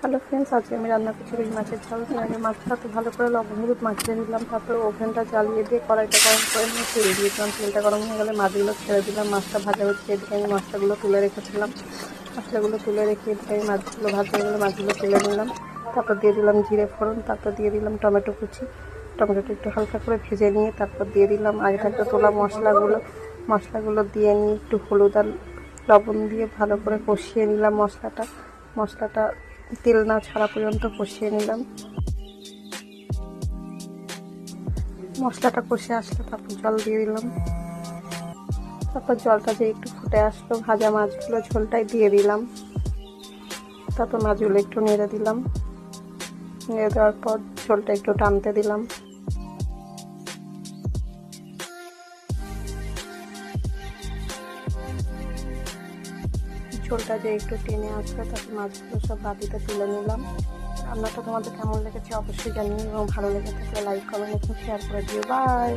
Hello friends, আজকে আমি রান্না করছি রুই মাছের ঝাল। আগে মাছটা তো ভালো করে লবণ হলুদ মাখিয়ে নিলাম, তারপর ওভেনটা জ্বালিয়ে দিয়ে কড়াইটা গরম করে নিয়ে তেল দিয়েছিলাম। তেলটা গরম হয়ে গেলে মাছগুলো ছেড়ে দিলাম। মাছটা ভাজা হচ্ছে, এদিকে আমি মশলাগুলো তুলে রেখেছিলাম। মশলাগুলো তুলে রেখে এদিকে আমি মাছগুলো ভাজা হয়ে গেলে মাছগুলো তুলে নিলাম। তারপর দিয়ে দিলাম জিরে ফোড়ন, তারপর দিয়ে দিলাম টমেটো কুচি। টমেটোটা একটু হালকা করে ভেজে নিয়ে তারপর দিয়ে দিলাম আগে থাকতে তোলা মশলাগুলো দিয়ে নিয়ে একটু হলুদ আর লবণ দিয়ে ভালো করে কষিয়ে নিলাম। মশলাটা তেল না ছাড়া পর্যন্ত কষিয়ে নিলাম। মশলাটা কষে আসলে তারপর জল দিয়ে দিলাম। তারপর জলটা যে একটু ফুটে আসলো, ভাজা মাছগুলো ঝোলটাই দিয়ে দিলাম। তারপর মাছগুলো একটু নেড়ে দিলাম। নেড়ে দেওয়ার পর ঝোলটা একটু টানতে দিলাম। ঝোলটা যে একটু টেনে আসলো, তারপর মাছগুলো সব বাটিতে তুলে নিলাম। রান্নাটা তোমাদের কেমন লেগেছে অবশ্যই জানিও, এবং ভালো লেগে থাকলে লাইক কমেন্ট এবং শেয়ার করে দিও। বাই।